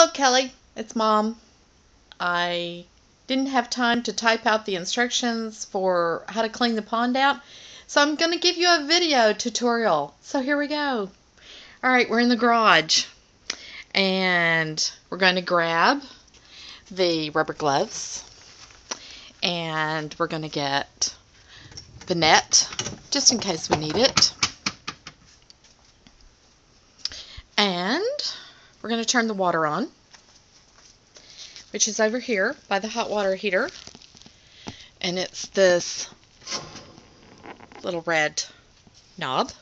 Hello, Kelly. It's Mom. I didn't have time to type out the instructions for how to clean the pond out, so I'm going to give you a video tutorial. So here we go. Alright, we're in the garage, and we're going to grab the rubber gloves, and we're going to get the net, just in case we need it. And we're going to turn the water on, which is over here by the hot water heater. And it's this little red knob.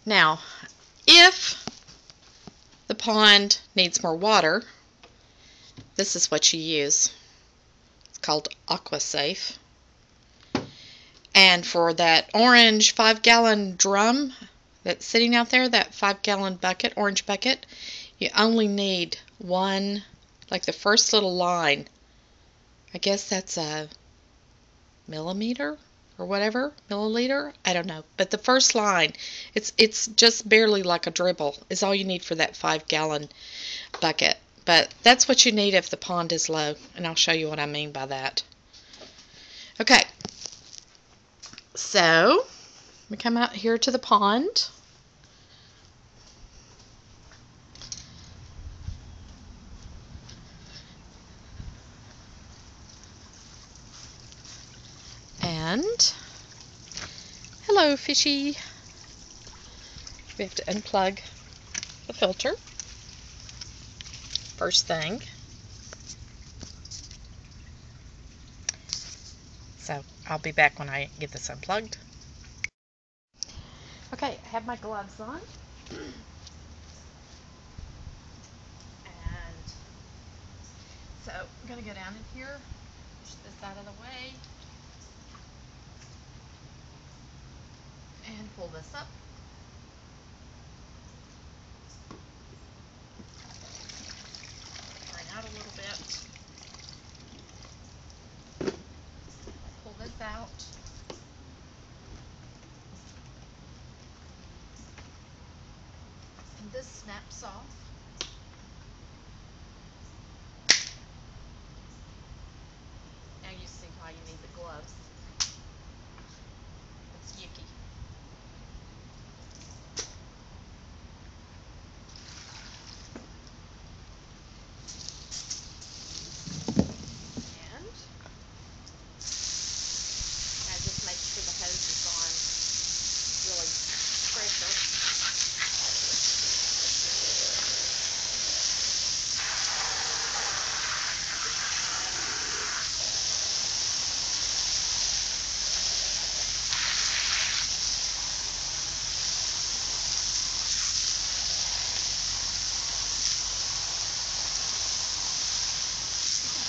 Now, if the pond needs more water, this is what you use. It's called AquaSafe. And for that orange 5-gallon drum that's sitting out there, that 5-gallon bucket, orange bucket, you only need one, like the first little line. I guess that's a millimeter or whatever, milliliter, I don't know. But the first line, it's just barely like a dribble, is all you need for that 5-gallon bucket. But that's what you need if the pond is low, and I'll show you what I mean by that. Okay, so we come out here to the pond. And hello, fishy. We have to unplug the filter first thing. So I'll be back when I get this unplugged. Okay, I have my gloves on. And so I'm going to go down in here, push this out of the way, and pull this up. Turn out a little bit. Pull this out. And this snaps off. Now you see why you need the gloves. It's yucky. And now just make sure the hose is on really pressure.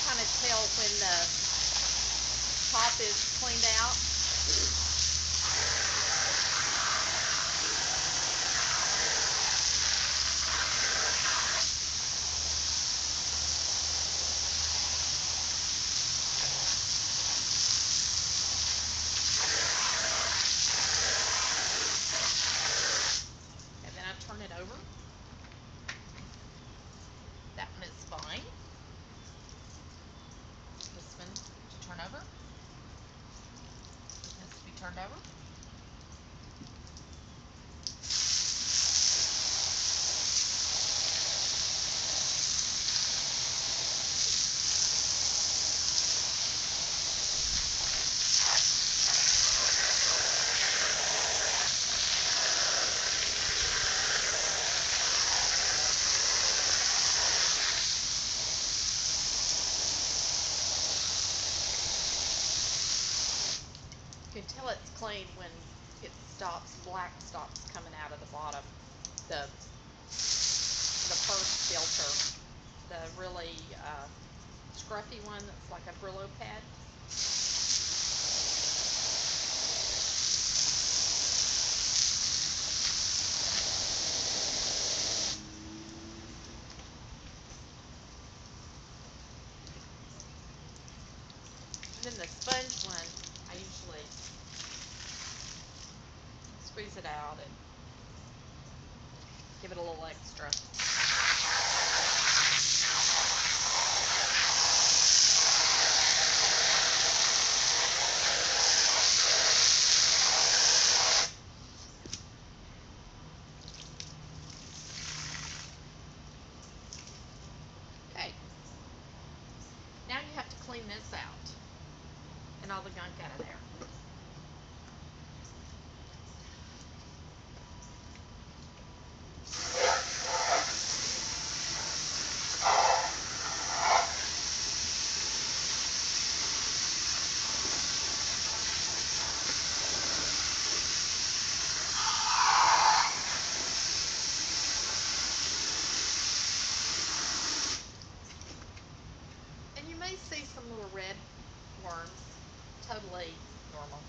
Kind of tell when the top is cleaned out. And then I turn it over. That one is fine. This one to turn over. This to be turned over. You can tell it's clean when it stops, black stops coming out of the bottom. The first filter, the really scruffy one that's like a Brillo pad. And then the sponge one, I usually squeeze it out and Give it a little extra. Okay. Now you have to clean this out and all the gunk out of there. And you may see some little red worms, totally normal.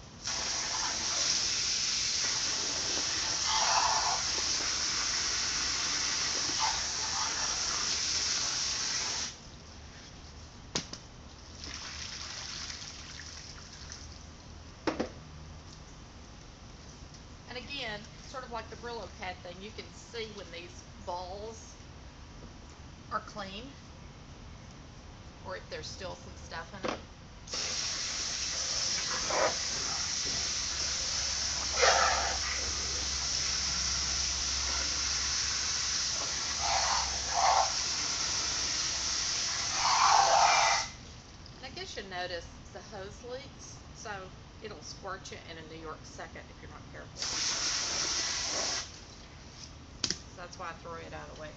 And again, sort of like the Brillo pad thing, you can see when these balls are clean or if there's still some stuff in them. And I guess you'll notice the hose leaks, so it'll squirt you in a New York second if you're not careful. So that's why I throw it out of the way.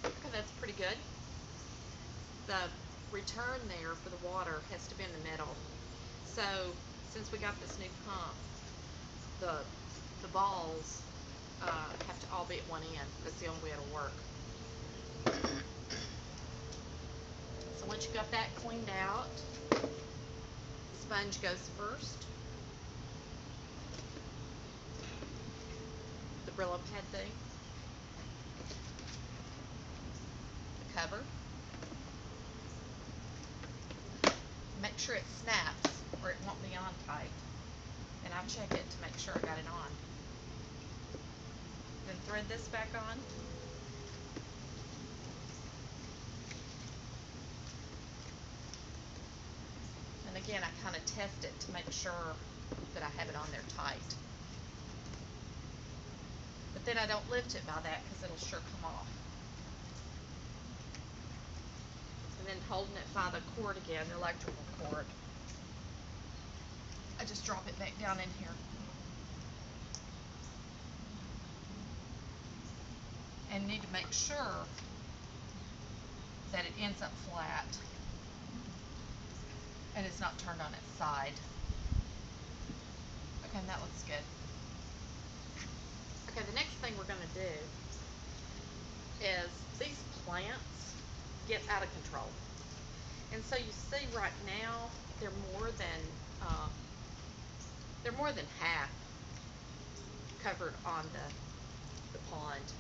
Okay, that's pretty good. The return there for the water has to be in the middle. So since we got this new pump, the balls have to all be at one end. That's the only way it'll work. So once you got that cleaned out, the sponge goes first. The Brillo pad thing. The cover. Make sure it snaps or it won't be on tight. And I'll check it to make sure I got it on. Then thread this back on. And again, I kind of test it to make sure that I have it on there tight. But then I don't lift it by that because it'll sure come off. And then holding it by the cord again, the electrical cord, I just drop it back down in here. And need to make sure that it ends up flat and it's not turned on its side. Okay, and that looks good. Okay, the next thing we're going to do is these plants get out of control. And so you see right now they're more than half covered on the pond.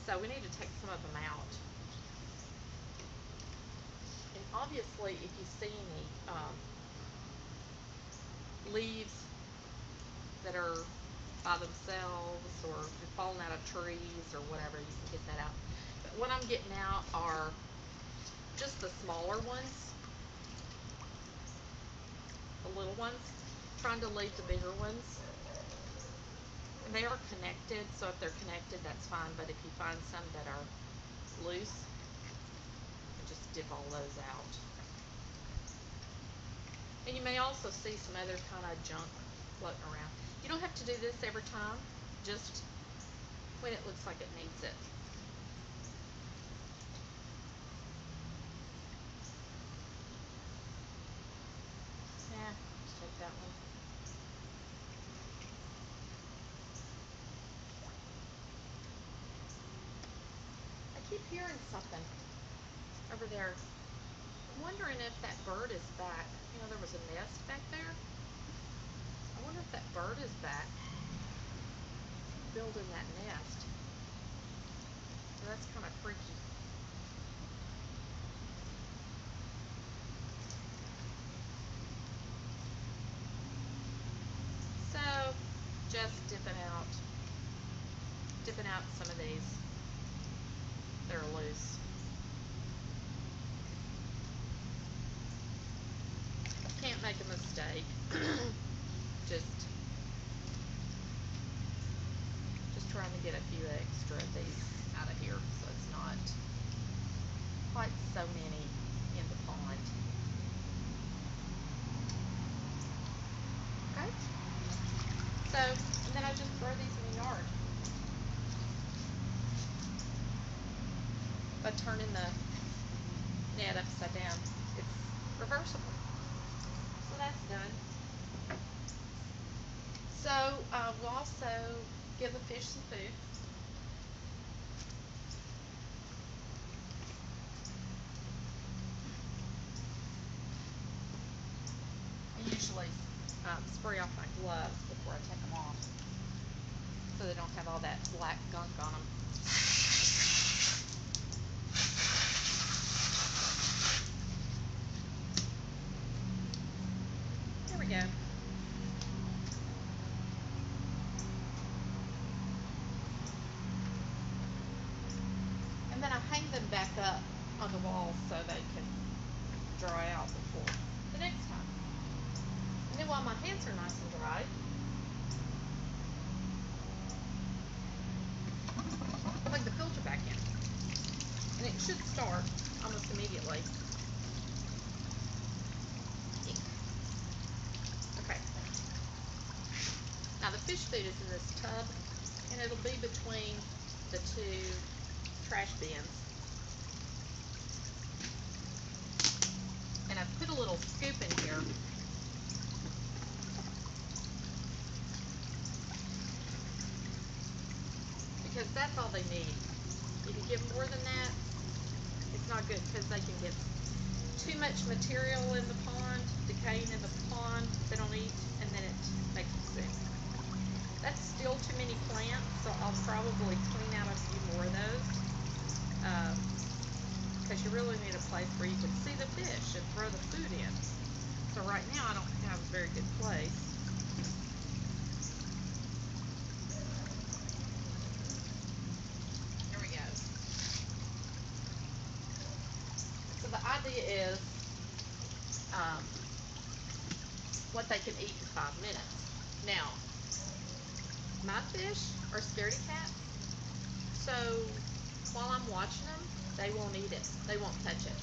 So we need to take some of them out. And obviously, if you see any leaves that are by themselves or have fallen out of trees or whatever, you can get that out. But what I'm getting out are just the smaller ones, the little ones, trying to leave the bigger ones. And they are connected, so if they're connected, that's fine. But if you find some that are loose, just dip all those out. And you may also see some other kind of junk floating around. You don't have to do this every time, just when it looks like it needs it. Yeah, just take that one. I keep hearing something over there. I'm wondering if that bird is back. You know, there was a nest back there. I wonder if that bird is back building that nest. So that's kind of freaky. scooping out some of these that are loose. Can't make a mistake. just trying to get a few extra of these out of here so it's not quite so many in the pond. Okay. So, and then I just throw these in the yard by turning the net upside down. It's reversible. So that's done. So we'll also give the fish some food. I usually spray off my gloves before I take them off so they don't have all that black gunk on them. There we go. And then I hang them back up on the wall so they can dry out before the next time. And then while my hands are nice and dry, plug the filter back in. And it should start almost immediately. Okay. Now the fish food is in this tub, and it'll be between the two trash bins. And I've put a little scoop in here because that's all they need. If you give more than that, it's not good because they can get too much material in the pond, decaying in the pond they don't eat, and then it makes them sick. That's still too many plants, so I'll probably clean out a few more of those. Because you really need a place where you can see the fish and throw the food in. So right now I don't have a very good place. There we go. So the idea is what they can eat in 5 minutes. Now, my fish are scaredy cats, so while I'm watching them, they won't eat it. They won't touch it.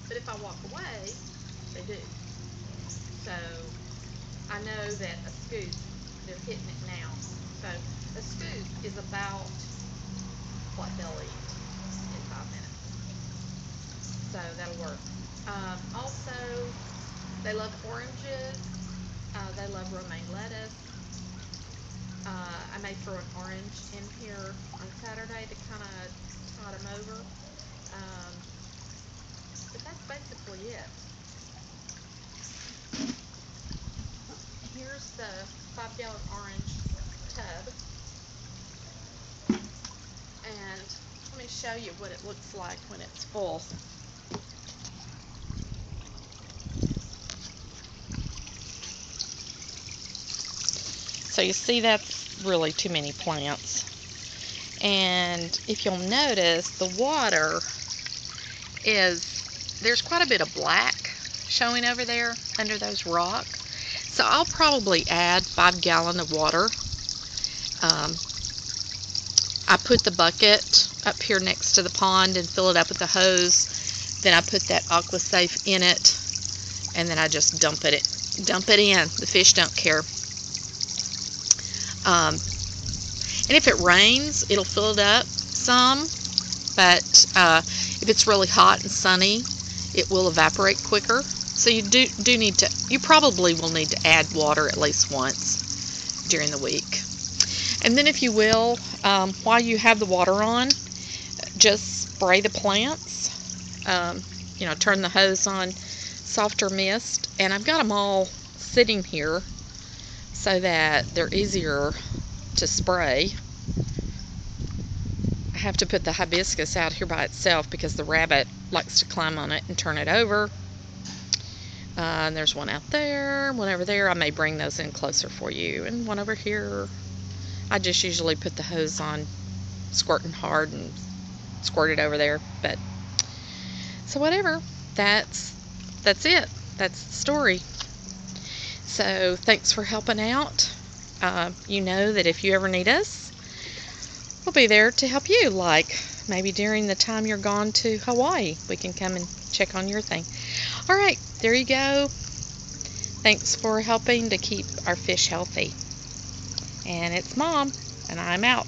But if I walk away, they do. So I know that a scoop, they're hitting it now. So a scoop is about what they'll eat in 5 minutes. So that'll work. Also, they love oranges. They love romaine lettuce. I may throw an orange in here on Saturday to kind of tide them over. But that's basically it. Here's the 5-gallon orange tub. And let me show you what it looks like when it's full. So you see that's really too many plants. And if you'll notice, the water there's quite a bit of black showing over there under those rocks. So I'll probably add 5 gallons of water. I put the bucket up here next to the pond and fill it up with the hose. Then I put that AquaSafe in it, and then I just dump it in. The fish don't care. And if it rains, it'll fill it up some, but if it's really hot and sunny, it will evaporate quicker. So you do need to, you probably will need to add water at least once during the week. And then if you will, while you have the water on, just spray the plants. Turn the hose on softer mist. And I've got them all sitting here so that they're easier to spray. I have to put the hibiscus out here by itself because the rabbit likes to climb on it and turn it over. And there's one out there, one over there. I may bring those in closer for you, and one over here. I just usually put the hose on squirting hard and squirt it over there. But so whatever, that's it. That's the story. So thanks for helping out. You know that if you ever need us, we'll be there to help you. Like maybe during the time you're gone to Hawaii, we can come and check on your thing. All right, there you go. Thanks for helping to keep our fish healthy. And it's Mom, and I'm out.